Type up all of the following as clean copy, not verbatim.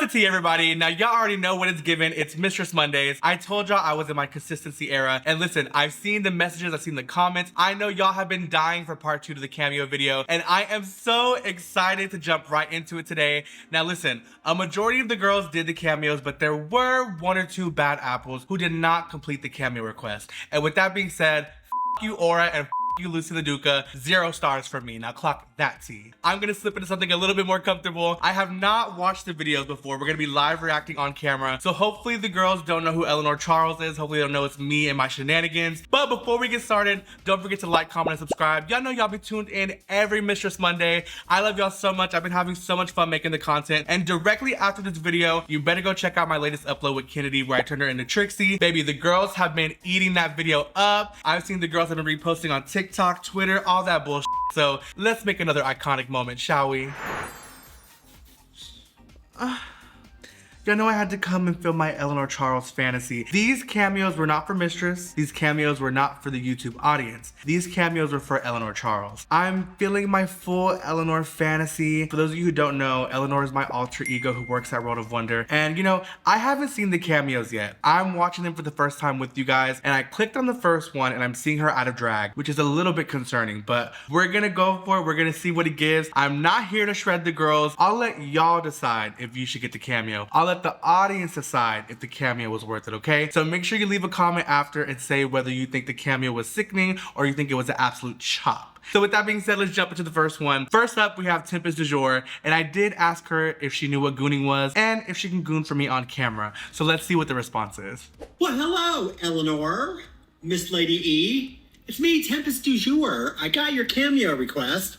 the tea, everybody. Now, y'all already know what it's given. It's Mistress Mondays. I told y'all I was in my consistency era. And listen, I've seen the messages, I've seen the comments. I know y'all have been dying for part 2 to the cameo video. And I am so excited to jump right into it today. Now, listen, a majority of the girls did the cameos, but there were 1 or 2 bad apples who did not complete the cameo request. And with that being said, f you, Aura, and you, Lucy LaDuca, 0 stars for me. Now clock that tea. I'm gonna slip into something a little bit more comfortable. I have not watched the videos before. We're gonna be live reacting on camera. So hopefully the girls don't know who Eleanor Charles is. Hopefully they don't know it's me and my shenanigans. But before we get started, don't forget to like, comment, and subscribe. Y'all know y'all be tuned in every Mistress Monday. I love y'all so much. I've been having so much fun making the content. And directly after this video, you better go check out my latest upload with Kennedy where I turned her into Trixie. Baby, the girls have been eating that video up. I've seen the girls have been reposting on TikTok, Twitter, all that bullshit. So let's make another iconic moment, shall we? Y'all know I had to come and film my Eleanor Charles fantasy. These cameos were not for Mistress. These cameos were not for the YouTube audience. These cameos were for Eleanor Charles. I'm feeling my full Eleanor fantasy. For those of you who don't know, Eleanor is my alter ego who works at World of Wonder. And you know, I haven't seen the cameos yet. I'm watching them for the first time with you guys, and I clicked on the first one and I'm seeing her out of drag, which is a little bit concerning, but we're gonna go for it. We're gonna see what it gives. I'm not here to shred the girls. I'll let y'all decide if you should get the cameo. I'll let the audience decide if the cameo was worth it, okay? So make sure you leave a comment after and say whether you think the cameo was sickening or you think it was an absolute chop. So with that being said, let's jump into the first one. First up, we have Tempest du Jour, and I did ask her if she knew what gooning was and if she can goon for me on camera. So let's see what the response is. Well, hello, Eleanor, Miss Lady E. It's me, Tempest du Jour. I got your cameo request.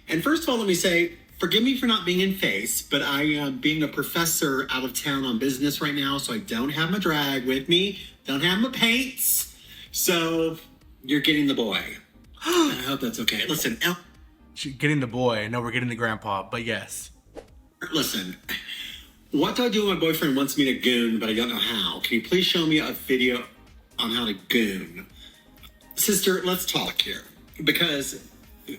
And first of all, let me say, forgive me for not being in face, but I am being a professor out of town on business right now, so I don't have my drag with me, don't have my paints, so you're getting the boy. I hope that's okay. Listen, Getting the boy. No, we're getting the grandpa, but yes. Listen, what do I do when my boyfriend wants me to goon, but I don't know how? Can you please show me a video on how to goon? Sister, let's talk here, because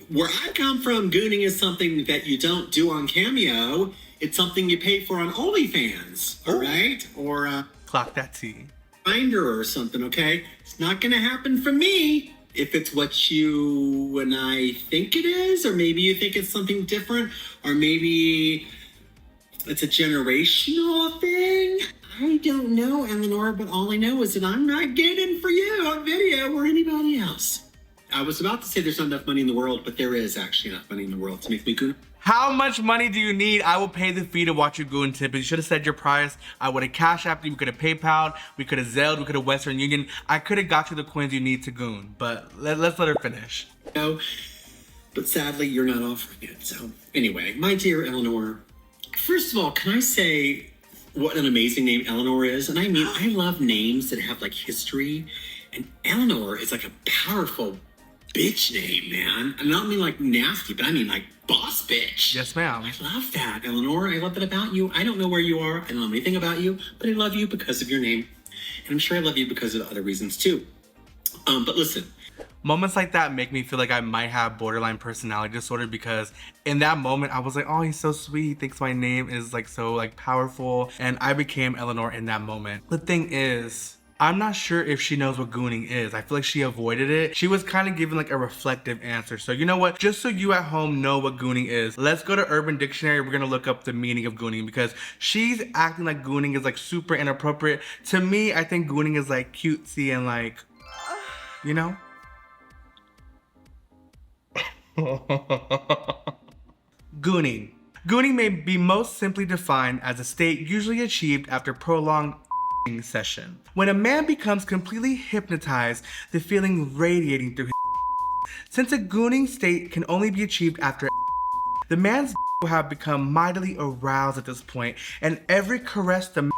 where I come from, gooning is something that you don't do on Cameo. It's something you pay for on OnlyFans, all right? Or Clock that tea. Finder or something, okay? It's not gonna happen for me if it's what you and I think it is, or maybe you think it's something different, or maybe it's a generational thing. I don't know, Eleanor, but all I know is that I'm not getting for you on video or anybody else. I was about to say there's not enough money in the world, but there is actually enough money in the world to make me goon. How much money do you need? I will pay the fee to watch you goon, Tempest. You should have said your price. I would have Cash Apped you. We could have PayPal'd. We could have Zelled. We could have Western Union. I could have got you the coins you need to goon, but let's let her finish. No, but sadly, you're not offering it. So anyway, my dear Eleanor, first of all, can I say what an amazing name Eleanor is? And I mean, I love names that have like history, and Eleanor is like a powerful bitch name, man. I don't mean like nasty, but I mean like boss bitch. Yes, ma'am. I love that, Eleanor. I love that about you. I don't know where you are. I don't know anything about you, but I love you because of your name. And I'm sure I love you because of other reasons too. But listen. Moments like that make me feel like I might have borderline personality disorder, because in that moment I was like, oh, he's so sweet. He thinks my name is like so like powerful. And I became Eleanor in that moment. The thing is, I'm not sure if she knows what gooning is. I feel like she avoided it. She was kind of giving like a reflective answer. So you know what? Just so you at home know what gooning is, let's go to Urban Dictionary. We're gonna look up the meaning of gooning, because she's acting like gooning is like super inappropriate. To me, I think gooning is like cutesy and like, you know? Gooning. Gooning may be most simply defined as a state usually achieved after prolonged session. When a man becomes completely hypnotized, the feeling radiating through his since a gooning state can only be achieved after the man's will have become mightily aroused at this point, and every caress the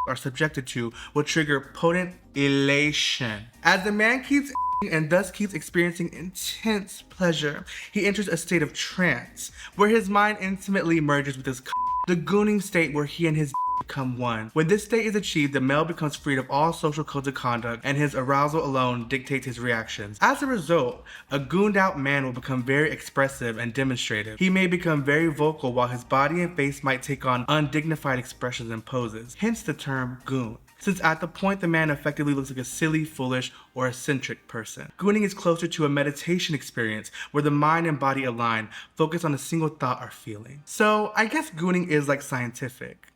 are subjected to will trigger potent elation. As the man keeps and thus keeps experiencing intense pleasure, he enters a state of trance where his mind intimately merges with his the gooning state where he and his become one. When this state is achieved, the male becomes freed of all social codes of conduct, and his arousal alone dictates his reactions. As a result, a gooned out man will become very expressive and demonstrative. He may become very vocal while his body and face might take on undignified expressions and poses, hence the term goon. Since at the point the man effectively looks like a silly, foolish, or eccentric person. Gooning is closer to a meditation experience where the mind and body align, focus on a single thought or feeling. So I guess gooning is like scientific,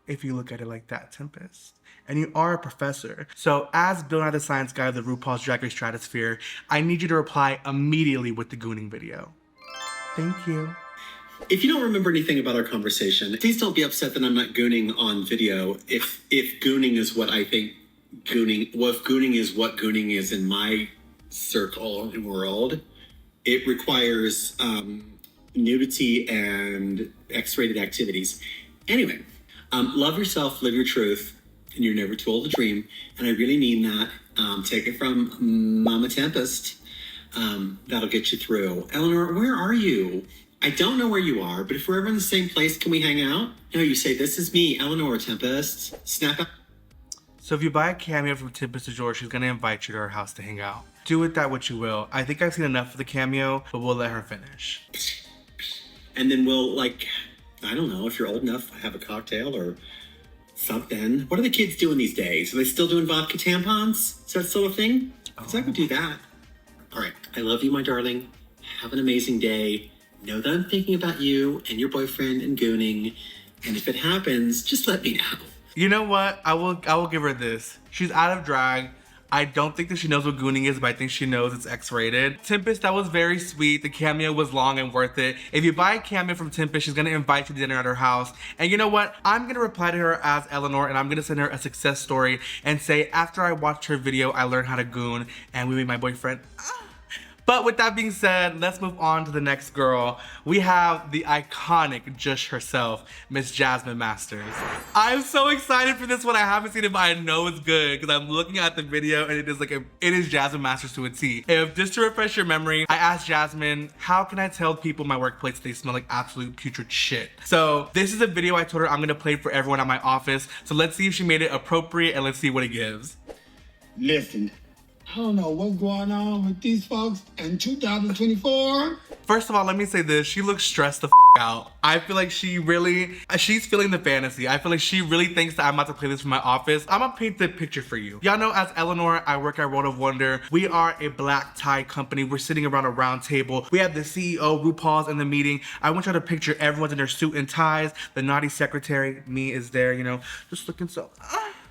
if you look at it like that, Tempest. And you are a professor. So as Bill Nye the Science Guy of the RuPaul's Drag Race Stratosphere, I need you to reply immediately with the gooning video. Thank you. If you don't remember anything about our conversation, please don't be upset that I'm not gooning on video. If gooning is what I think gooning, well, if gooning is what gooning is in my circle and world, it requires nudity and X-rated activities. Anyway, love yourself, live your truth, and you're never too old to dream. And I really mean that. Take it from Mama Tempest. That'll get you through. Eleanor, where are you? I don't know where you are, but if we're ever in the same place, can we hang out? No, you say, this is me, Eleanor Tempest. Snap out. So if you buy a cameo from Tempest to George, she's gonna invite you to her house to hang out. Do with that what you will. I think I've seen enough of the cameo, but we'll let her finish. And then we'll, like, I don't know, if you're old enough, have a cocktail or something. What are the kids doing these days? Are they still doing vodka tampons? Is that still a thing? Because I could do that. All right. I love you, my darling. Have an amazing day. Know that I'm thinking about you and your boyfriend and gooning. And if it happens, just let me know. You know what? I will give her this. She's out of drag. I don't think that she knows what gooning is, but I think she knows it's X-rated. Tempest, that was very sweet. The cameo was long and worth it. If you buy a cameo from Tempest, she's gonna invite you to dinner at her house. And you know what? I'm gonna reply to her as Eleanor, and I'm gonna send her a success story and say, after I watched her video, I learned how to goon, and we made my boyfriend. But with that being said, let's move on to the next girl. We have the iconic Jush herself, Miss Jasmine Masters. I'm so excited for this one. I haven't seen it, but I know it's good because I'm looking at the video and it is Jasmine Masters to a T. If just to refresh your memory, I asked Jasmine, how can I tell people in my workplace they smell like absolute putrid shit? So this is a video I told her I'm gonna play for everyone at my office. So let's see if she made it appropriate and let's see what it gives. Listen. I don't know what's going on with these folks in 2024. First of all, let me say this. She looks stressed the out. I feel like she's feeling the fantasy. I feel like she really thinks that I'm about to play this for my office. I'm gonna paint the picture for you. Y'all know as Eleanor, I work at World of Wonder. We are a black tie company. We're sitting around a round table. We have the CEO, RuPaul's in the meeting. I want y'all to picture everyone's in their suit and ties. The naughty secretary, me, is there, you know, just looking so...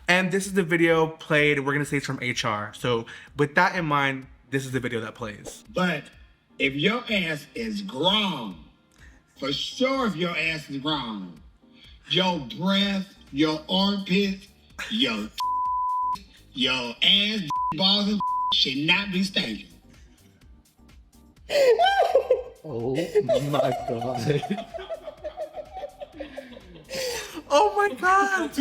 And this is the video played. We're gonna say it's from HR. So with that in mind, this is the video that plays. But if your ass is grown, for sure if your ass is grown, your breath, your armpits, your ass, balls and should not be stinking. Oh my God. Oh my God!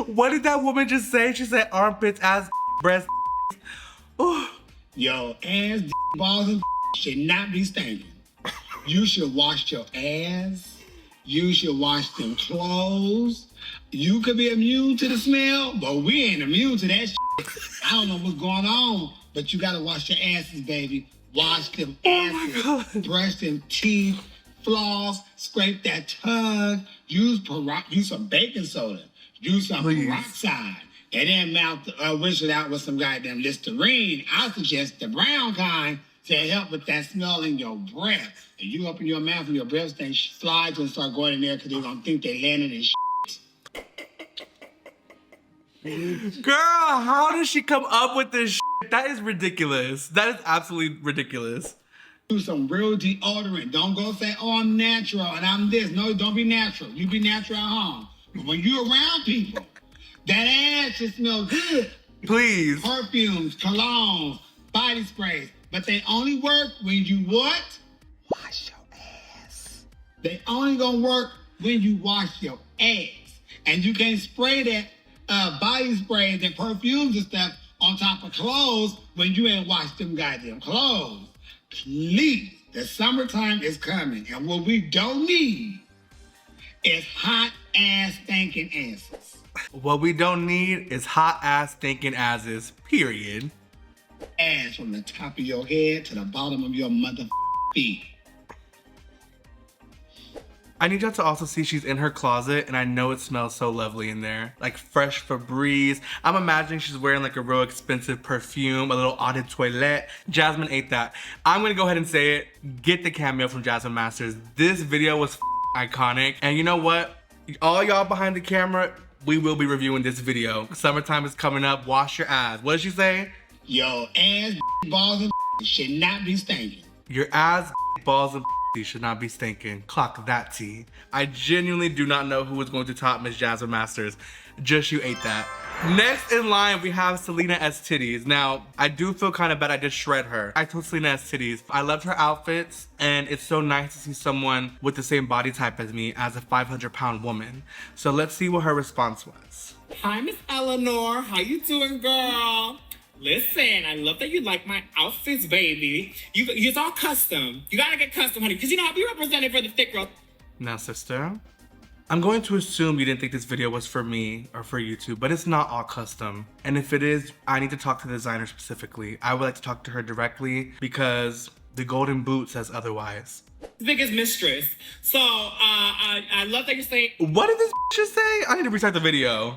What did that woman just say? She said armpits, ass, breast. Oh. Your ass, balls and should not be stinking. You should wash your ass. You should wash them clothes. You could be immune to the smell, but we ain't immune to that shit. I don't know what's going on, but you gotta wash your asses, baby. Wash them asses, brush them teeth, floss, scrape that tongue, use some baking soda, use some peroxide, and then rinse it out with some goddamn Listerine. I suggest the brown kind to help with that smell in your breath. And you open your mouth and your breath thing slides and start going in there because they're gonna think they landed in shit. Girl, how did she come up with this shit? That is ridiculous. That is absolutely ridiculous. Do some real deodorant. Don't go say, oh, I'm natural and I'm this. No, don't be natural. You be natural at home. But when you're around people, that ass should smell good. Please. Perfumes, colognes, body sprays. But they only work when you what? Wash your ass. They only gonna work when you wash your ass. And you can't spray that body sprays and perfumes and stuff on top of clothes when you ain't washed them goddamn clothes. Please, The summertime is coming, and what we don't need is hot ass stinking asses. What we don't need is hot ass thinking asses, period. Ass from the top of your head to the bottom of your mother feet. I need y'all to also see she's in her closet, and I know it smells so lovely in there. Like fresh Febreze. I'm imagining she's wearing like a real expensive perfume, a little eau de toilette. Jasmine ate that. I'm gonna go ahead and say it. Get the cameo from Jasmine Masters. This video was iconic. And you know what? All y'all behind the camera, we will be reviewing this video. Summertime is coming up. Wash your ass. What did she say? Your ass, balls, and should not be stinking. Your ass, balls, and should not be stinking. Clock that tea. I genuinely do not know who is going to top Miss Jasmine Masters. Just you ate that. Next in line, we have Selena S. Titties. Now, I do feel kind of bad I just shred her. I told Selena S. Titties. I loved her outfits, and it's so nice to see someone with the same body type as me as a 500-pound woman. So let's see what her response was. Hi, Miss Eleanor. How you doing, girl? Listen, I love that you like my outfits, baby. It's all custom. You gotta get custom, honey, because you know I'll be represented for the thick girl. Now, sister, I'm going to assume you didn't think this video was for me or for YouTube, but it's not all custom. And if it is, I need to talk to the designer specifically. I would like to talk to her directly because the golden boot says otherwise. Biggest mistress. So, I love that you're saying. What did this just say? I need to restart the video.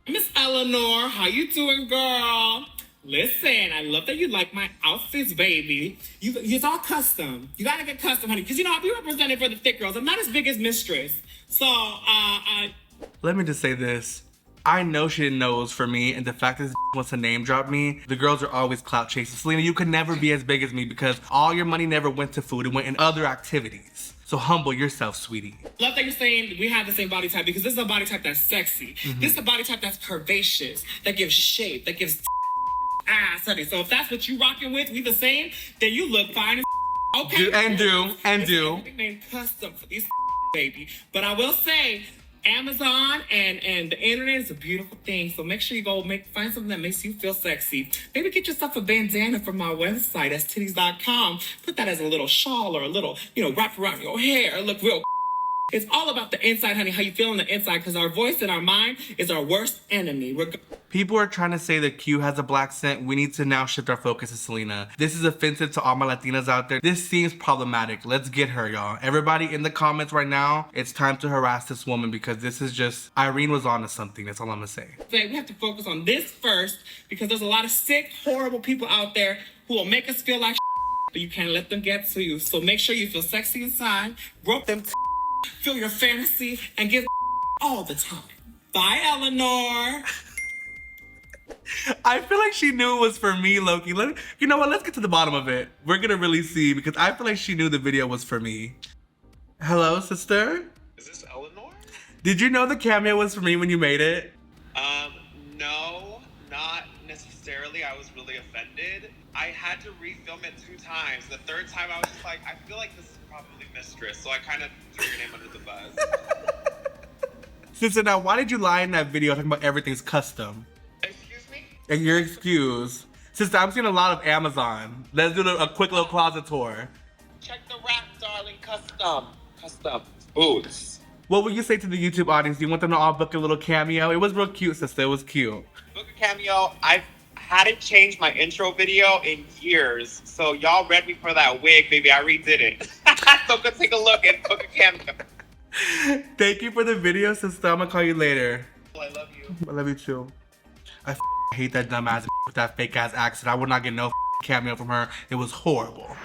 Miss Eleanor, how you doing, girl? Listen, I love that you like my outfits, baby. It's all custom. You gotta get custom, honey, because you know I'll be represented for the thick girls. I'm not as big as Mistress. So, Let me just say this. I know she didn't know it was for me, and the fact that this wants to name drop me, the girls are always clout chasing. Selena, you could never be as big as me because all your money never went to food. It went in other activities. So humble yourself, sweetie. love that you're saying we have the same body type because this is a body type that's sexy. This is a body type that's curvaceous, that gives shape, that gives ass, honey. So if that's what you rocking with, we the same, then you look fine as okay. Do. Everything named custom for these baby. But I will say, Amazon and the internet is a beautiful thing. So make sure you go find something that makes you feel sexy. Maybe get yourself a bandana from my website, stitties.com. Put that as a little shawl or a little, wrap around your hair. Look real. It's all about the inside, honey, how you feel on the inside, because our voice and our mind is our worst enemy. People are trying to say that Q has a black scent. We need to now shift our focus to Selena. This is offensive to all my Latinas out there. This seems problematic. Let's get her, y'all. Everybody in the comments right now, it's time to harass this woman because this is just, Irene was on to something. That's all I'm gonna say. We have to focus on this first because there's a lot of sick, horrible people out there who will make us feel like but you can't let them get to you. So make sure you feel sexy inside, grow them feel your fantasy, and give all the time. Bye, Eleanor. I feel like she knew it was for me, Loki. You know what? Let's get to the bottom of it. We're gonna really see because I feel like she knew the video was for me. Hello, sister? Is this Eleanor? Did you know the cameo was for me when you made it? No, not necessarily. I was really offended. I had to refilm it 2 times. The third time I was just like, I feel like this is probably Mistress, so I kind of threw your name under the bus. Sister, now why did you lie in that video talking about everything's custom? Excuse me? And your excuse. Sister, I'm seeing a lot of Amazon. Let's do a quick little closet tour. Check the rack, darling. Custom boots. What would you say to the YouTube audience? Do you want them to all book a little cameo? It was real cute, sister. It was cute. Book a cameo. I've hadn't changed my intro video in years, so y'all read me for that wig, baby. I redid it. So go take a look and book a cameo. Thank you for the video, sister. I'm gonna call you later. I love you. I love you too. I hate that dumb ass with that fake ass accent. I would not get no cameo from her. It was horrible.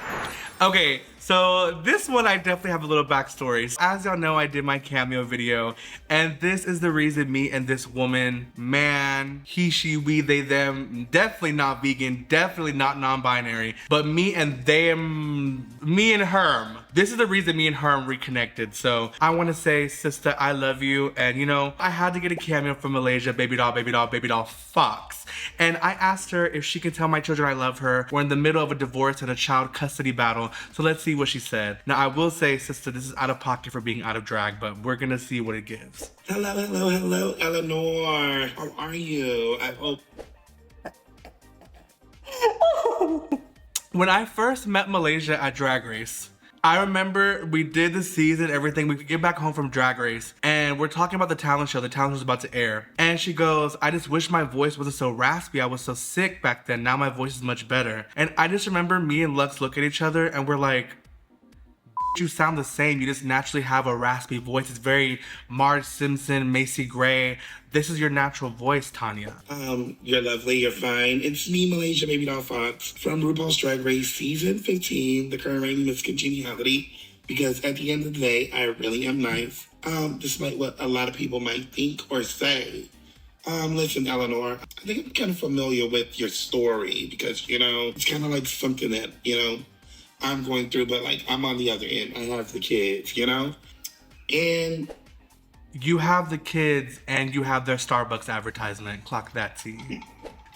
Okay, so this one I definitely have a little backstory. As y'all know, I did my cameo video, and this is the reason me and this woman, man, he, she, we, they, them, definitely not vegan, definitely not non-binary, but me and them, me and Herm. This is the reason me and Herm reconnected. So I want to say, sister, I love you. And I had to get a cameo from Malaysia, baby doll Fox. And I asked her if she could tell my children I love her. We're in the middle of a divorce and a child custody battle. So let's see what she said. Now I will say, sister, this is out of pocket for being out of drag, but we're gonna see what it gives. Hello, Eleanor. How are you? I hope. When I first met Malaysia at Drag Race, I remember we did the season, everything. We get back home from Drag Race and we're talking about the talent show. The talent show was about to air. And she goes, I just wish my voice wasn't so raspy. I was so sick back then. Now my voice is much better. And I just remember me and Lux look at each other and we're like, you sound the same. You just naturally have a raspy voice. It's very Marge Simpson, Macy Gray. This is your natural voice, Tanya. You're lovely, you're fine. It's me, Malaysia Baby Doll Fox, from RuPaul's Drag Race Season 15, the current reigning Miss Congeniality, because at the end of the day, I really am nice, despite what a lot of people might think or say. Listen, Eleanor, I think I'm kind of familiar with your story, because, you know, it's kind of like something that, you know, I'm going through, but like I'm on the other end. I have the kids, you know? And you have the kids and you have their Starbucks advertisement. Clock that T.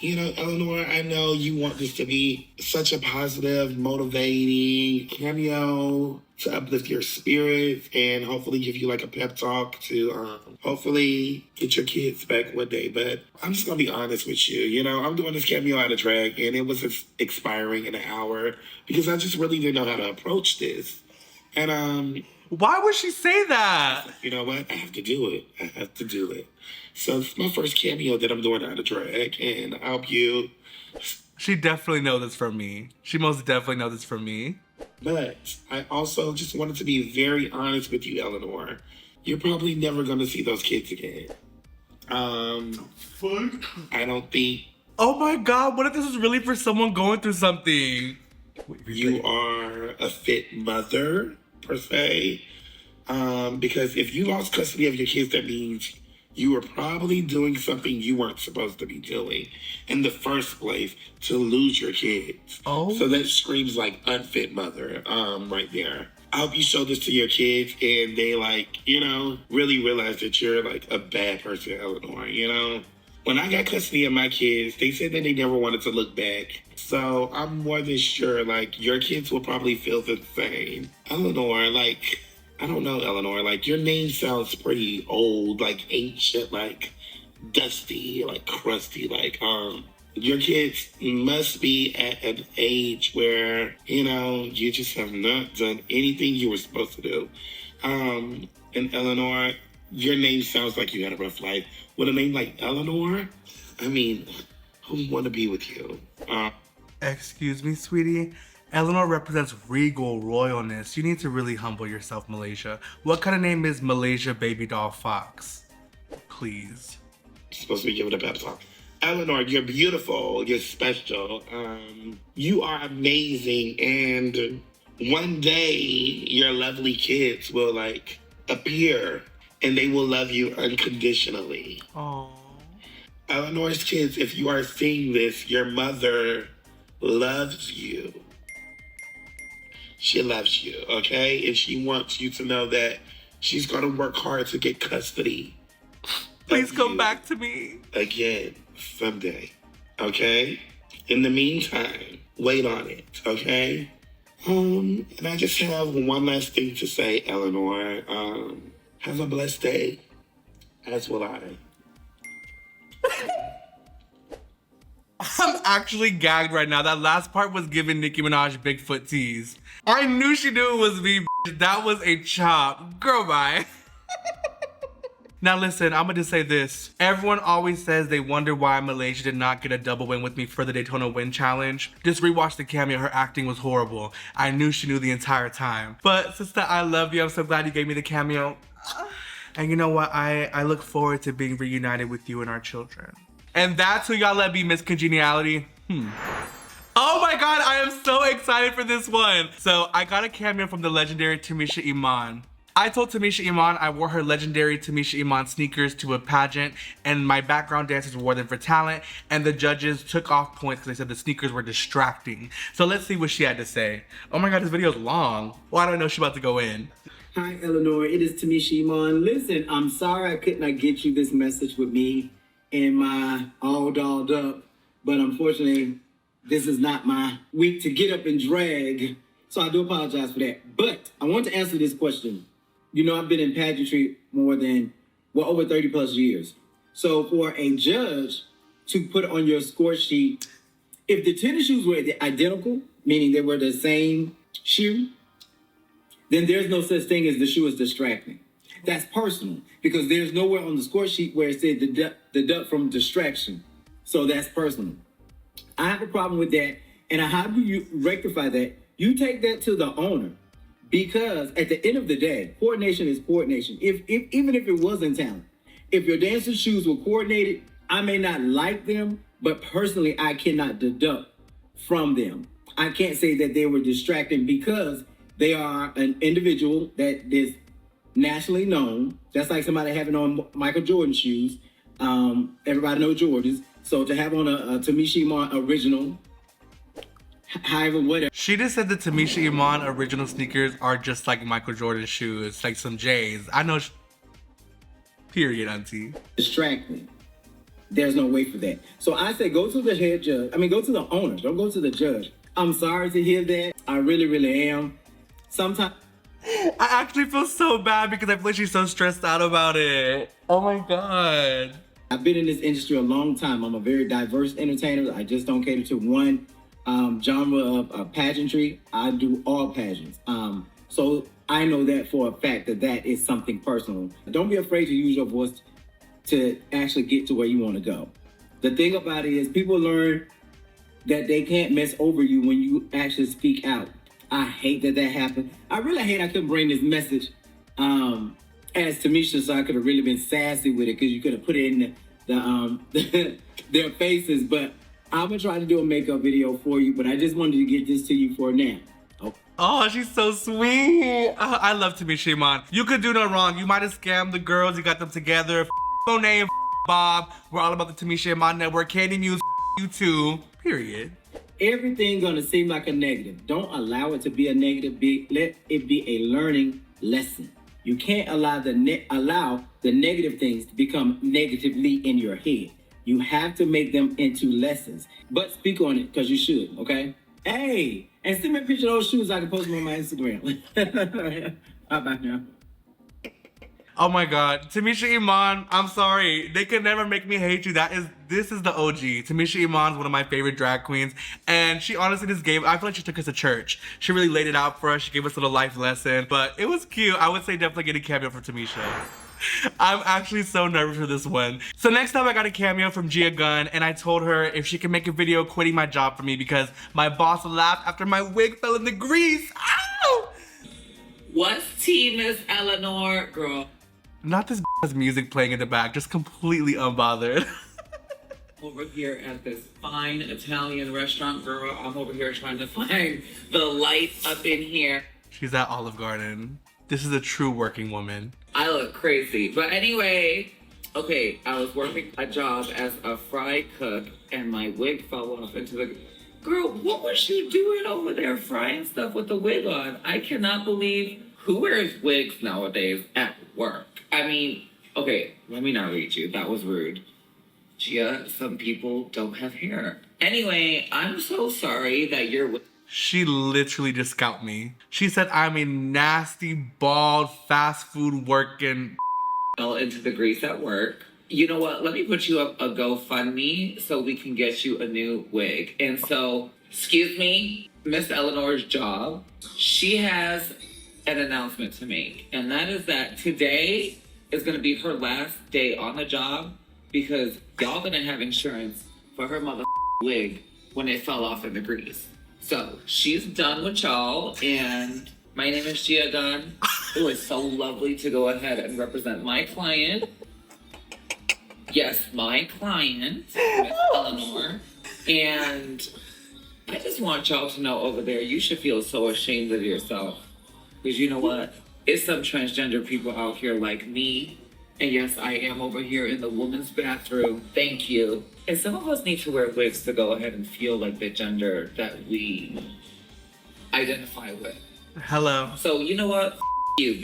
You know, Eleanor, I know you want this to be such a positive, motivating cameo to uplift your spirits and hopefully give you like a pep talk to hopefully get your kids back one day. But I'm just going to be honest with you. You know, I'm doing this cameo out of drag and it was expiring in an hour because I just really didn't know how to approach this. And why would she say that? You know what? I have to do it. I have to do it. So it's my first cameo that I'm doing out of drag, and I hope you... She definitely knows this from me. She most definitely knows this from me. But I also just wanted to be very honest with you, Eleanor. You're probably never going to see those kids again. I don't think... Oh my God, what if this is really for someone going through something? You are a fit mother, per se. Because if you lost custody of your kids, that means you were probably doing something you weren't supposed to be doing in the first place to lose your kids. Oh. So that screams like unfit mother, right there. I hope you show this to your kids and they like, you know, really realize that you're like a bad person, Eleanor, you know? When I got custody of my kids, they said that they never wanted to look back. So I'm more than sure, like, your kids will probably feel the same. Eleanor, like... I don't know, Eleanor, like, your name sounds pretty old, like, ancient, like, dusty, like, crusty, like, your kids must be at an age where, you know, you just have not done anything you were supposed to do. And Eleanor, your name sounds like you had a rough life. With a name like Eleanor, I mean, who would want to be with you? Excuse me, sweetie. Eleanor represents regal royalness. You need to really humble yourself, Malaysia. What kind of name is Malaysia Baby Doll Fox? Please. Supposed to be giving a pep talk. Eleanor, you're beautiful. You're special. You are amazing. And one day, your lovely kids will, like, appear. And they will love you unconditionally. Aww. Eleanor's kids, if you are seeing this, your mother loves you. She loves you, okay? And she wants you to know that she's going to work hard to get custody. Please come back to me. Again, someday, okay? In the meantime, wait on it, okay? And I just have one last thing to say, Eleanor. Have a blessed day, as will I. I'm actually gagged right now. That last part was giving Nicki Minaj Bigfoot tease. I knew she knew it was me, bitch. That was a chop. Girl, bye. Now listen, I'm gonna just say this. Everyone always says they wonder why Malaysia did not get a double win with me for the Daytona Win Challenge. Just rewatch the cameo, her acting was horrible. I knew she knew the entire time. But sister, I love you. I'm so glad you gave me the cameo. And you know what? I look forward to being reunited with you and our children. And that's who y'all let be Miss Congeniality. Oh my God, I am so excited for this one. So I got a cameo from the legendary Tamisha Iman. I told Tamisha Iman I wore her legendary Tamisha Iman sneakers to a pageant and my background dancers wore them for talent and the judges took off points because they said the sneakers were distracting. So let's see what she had to say. Oh my God, this video is long. Well, I don't know, she's about to go in. Hi, Eleanor. It is Tamisha Iman. Listen, I'm sorry I could not get you this message with me and my all dolled up, but unfortunately, this is not my week to get up and drag, so I do apologize for that. But I want to answer this question. You know, I've been in pageantry more than, well, over 30 plus years. So for a judge to put on your score sheet If the tennis shoes were identical, meaning they were the same shoe, then there's no such thing as the shoe is distracting. That's personal because there's nowhere on the score sheet where it said deduct from distraction. So that's personal. I have a problem with that. And how do you rectify that? You take that to the owner because at the end of the day, coordination is coordination. Even if it wasn't talent, if your dancer shoes were coordinated, I may not like them, but personally, I cannot deduct from them. I can't say that they were distracting because they are an individual that is nationally known. That's like somebody having on Michael Jordan shoes. Everybody knows Jordans. So to have on a Tamisha Iman original, however, whatever. She just said the Tamisha Iman original sneakers are just like Michael Jordan shoes, like some J's. I know. Period, auntie. Distracting. There's no way for that. So I say go to the head judge. Go to the owner. Don't go to the judge. I'm sorry to hear that. I really, really am. Sometimes I actually feel so bad because I feel like she's so stressed out about it. Oh my God. I've been in this industry a long time. I'm a very diverse entertainer. I just don't cater to one genre of pageantry. I do all pageants. So I know that for a fact that is something personal. Don't be afraid to use your voice to actually get to where you want to go. The thing about it is people learn that they can't mess over you when you actually speak out. I hate that happened. I really hate I couldn't bring this message as Tamisha, so I could have really been sassy with it because you could have put it in their faces. But I'm gonna try to do a makeup video for you, but I just wanted to get this to you for now. Oh, she's so sweet. I love Tamisha Iman. You could do no wrong. You might have scammed the girls. You got them together. Monet and Bob. We're all about the Tamisha Iman network. Candy Muse, you too. Period. Everything gonna seem like a negative. Don't allow it to be a negative. Let it be a learning lesson. You can't allow the negative things to become negatively in your head. You have to make them into lessons. But speak on it because you should. Okay. Hey. And send me a picture of those shoes. I can post them on my Instagram. How about now? Oh my God, Tamisha Iman, I'm sorry. They could never make me hate you. This is the OG. Tamisha Iman's one of my favorite drag queens. And she honestly just I feel like she took us to church. She really laid it out for us. She gave us a little life lesson, but it was cute. I would say definitely get a cameo from Tamisha. I'm actually so nervous for this one. So next up, I got a cameo from Gia Gunn, and I told her if she could make a video quitting my job for me because my boss laughed after my wig fell in the grease. Ow! What's tea, Miss Eleanor? Girl. Not this music playing in the back, just completely unbothered. Over here at this fine Italian restaurant, girl. I'm over here trying to find the light up in here. She's at Olive Garden. This is a true working woman. I look crazy. But anyway, okay, I was working a job as a fry cook and my wig fell off into the... Girl, what was you doing over there frying stuff with the wig on? I cannot believe who wears wigs nowadays at work. I mean, okay, let me not read you. That was rude. Gia, some people don't have hair. Anyway, I'm so sorry that you're... She literally just scalped me. She said I'm a nasty, bald, fast food working... fell into the grease at work. You know what? Let me put you up a GoFundMe so we can get you a new wig. And so, excuse me, Miss Eleanor's job, she has an announcement to make. And that is that today is going to be her last day on the job because y'all going to have insurance for her mother wig when it fell off in the grease. So she's done with y'all, and my name is Gia Gunn. It was so lovely to go ahead and represent my client. Yes, my client, Miss Eleanor. And I just want y'all to know over there, you should feel so ashamed of yourself. Because you know what? It's some transgender people out here like me. And yes, I am over here in the woman's bathroom. Thank you. And some of us need to wear wigs to go ahead and feel like the gender that we identify with. Hello. So you know what? You.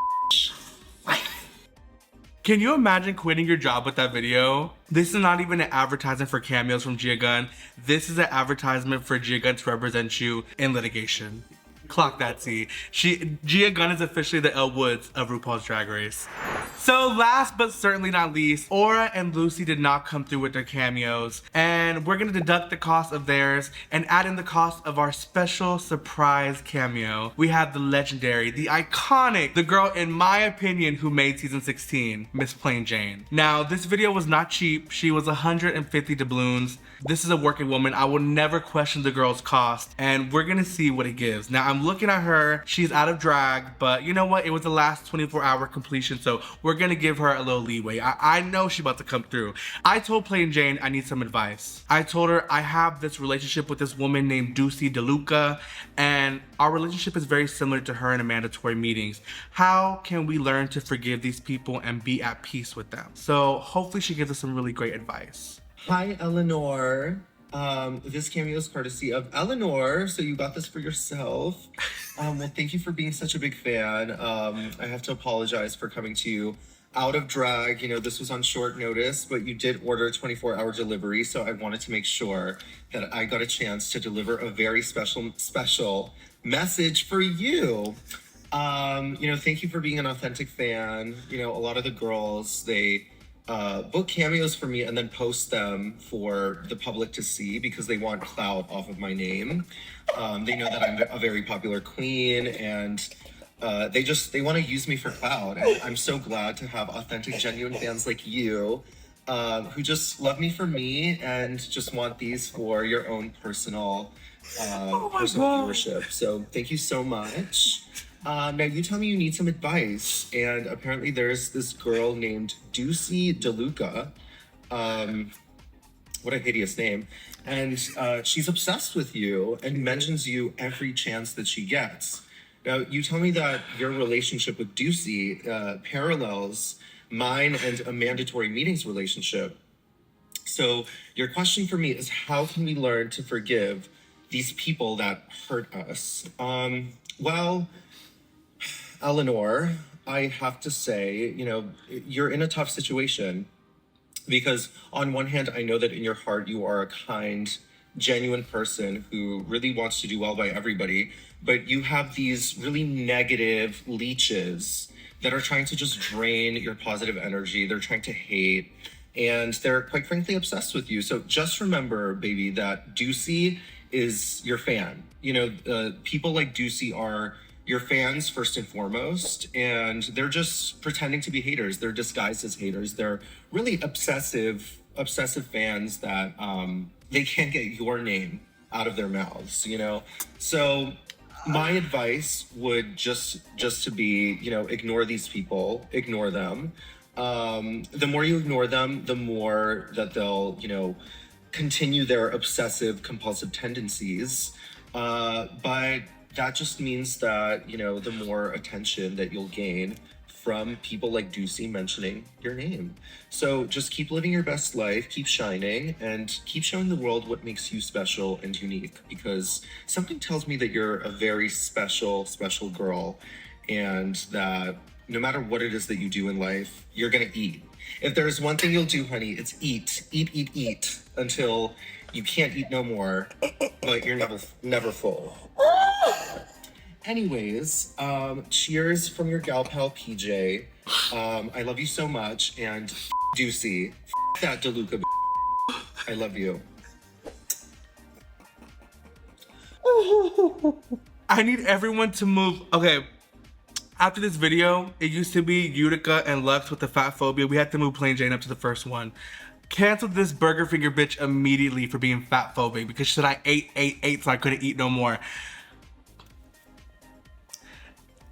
Can you imagine quitting your job with that video? This is not even an advertisement for cameos from Gia Gunn. This is an advertisement for Gia Gunn to represent you in litigation. Clock that T. Gia Gunn is officially the Elle Woods of RuPaul's Drag Race. So last but certainly not least, Aura and Lucy did not come through with their cameos, and we're gonna deduct the cost of theirs and add in the cost of our special surprise cameo. We have the legendary, the iconic, the girl in my opinion who made season 16, Miss Plain Jane. Now this video was not cheap. She was 150 doubloons. This is a working woman. I will never question the girl's cost, and we're gonna see what it gives. Now I'm looking at her, she's out of drag, but you know what? It was the last 24-hour completion, so we're gonna give her a little leeway. I know she's about to come through. I told Plain Jane I need some advice. I told her I have this relationship with this woman named Ducey DeLuca, and our relationship is very similar to her in a mandatory meetings. How can we learn to forgive these people and be at peace with them? So hopefully she gives us some really great advice. Hi, Eleanor. This cameo is courtesy of Eleanor, so you got this for yourself. Well, thank you for being such a big fan. I have to apologize for coming to you out of drag. You know, this was on short notice, but you did order a 24-hour delivery, so I wanted to make sure that I got a chance to deliver a very special message for you. You know, thank you for being an authentic fan. You know, a lot of the girls, they book cameos for me and then post them for the public to see because they want clout off of my name. They know that I'm a very popular queen, and they want to use me for clout. And I'm so glad to have authentic, genuine fans like you who just love me for me and just want these for your own personal viewership. So thank you so much. Now you tell me you need some advice, and apparently there's this girl named Ducey DeLuca. What a hideous name. And she's obsessed with you and mentions you every chance that she gets. Now you tell me that your relationship with Ducey parallels mine and a mandatory meetings relationship. So your question for me is, how can we learn to forgive these people that hurt us? Well, Eleanor, I have to say, you know, you're in a tough situation because on one hand, I know that in your heart, you are a kind, genuine person who really wants to do well by everybody, but you have these really negative leeches that are trying to just drain your positive energy. They're trying to hate, and they're quite frankly obsessed with you. So just remember, baby, that Ducey is your fan. You know, people like Ducey are your fans first and foremost, and they're just pretending to be haters. They're disguised as haters. They're really obsessive fans that they can't get your name out of their mouths, you know? So my advice would just to be, you know, ignore these people, ignore them. The more you ignore them, the more that they'll, you know, continue their obsessive compulsive tendencies. But that just means that, you know, the more attention that you'll gain from people like Ducey mentioning your name. So just keep living your best life, keep shining, and keep showing the world what makes you special and unique, because something tells me that you're a very special girl, and that no matter what it is that you do in life, you're gonna eat. If there's one thing you'll do, honey, it's eat until you can't eat no more, but you're never full. Anyways, cheers from your gal pal PJ. I love you so much, and Ducey, that DeLuca. I love you. I need everyone to move. Okay, after this video, it used to be Utica and Lux with the fat phobia. We had to move Plain Jane up to the first one. Canceled this burger finger bitch immediately for being fat phobic because she said I ate so I couldn't eat no more.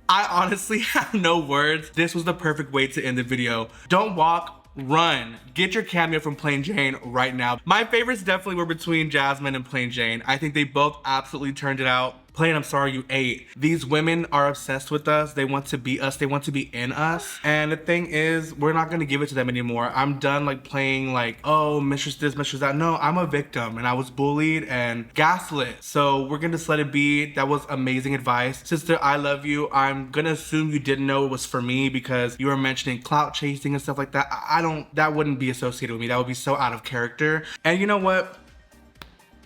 I honestly have no words. This was the perfect way to end the video. Don't walk, run. Get your cameo from Plain Jane right now. My favorites definitely were between Jasmine and Plain Jane. I think they both absolutely turned it out. Plain, I'm sorry you ate. These women are obsessed with us. They want to be us. They want to be in us. And the thing is, we're not gonna give it to them anymore. I'm done like playing like, oh, mistress this, mistress that. No, I'm a victim and I was bullied and gaslit. So we're gonna just let it be. That was amazing advice. Sister, I love you. I'm gonna assume you didn't know it was for me because you were mentioning clout chasing and stuff like that. That wouldn't be associated with me. That would be so out of character. And you know what?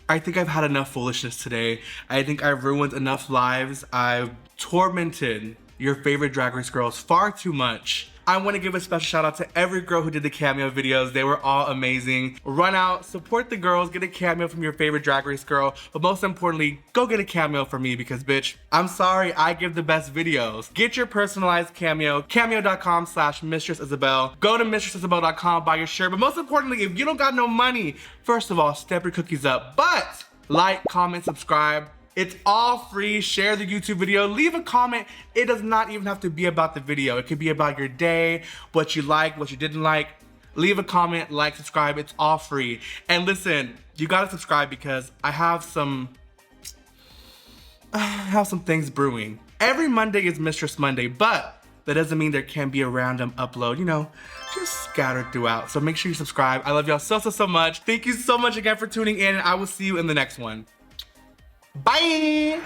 I think I've had enough foolishness today. I think I've ruined enough lives. I've tormented your favorite Drag Race girls far too much. I want to give a special shout out to every girl who did the cameo videos. They were all amazing. Run out, support the girls, get a cameo from your favorite Drag Race girl, but most importantly, go get a cameo from me because bitch, I'm sorry, I give the best videos. Get your personalized cameo, cameo.com/Mistress Isabelle. Go to mistressisabelle.com, buy your shirt, but most importantly, if you don't got no money, first of all, step your cookies up, but like, comment, subscribe. It's all free. Share the YouTube video. Leave a comment. It does not even have to be about the video. It could be about your day, what you liked, what you didn't like. Leave a comment, like, subscribe. It's all free. And listen, you gotta subscribe because I have some things brewing. Every Monday is Mistress Monday, but that doesn't mean there can't be a random upload, you know, just scattered throughout. So make sure you subscribe. I love y'all so much. Thank you so much again for tuning in, and I will see you in the next one. Bye!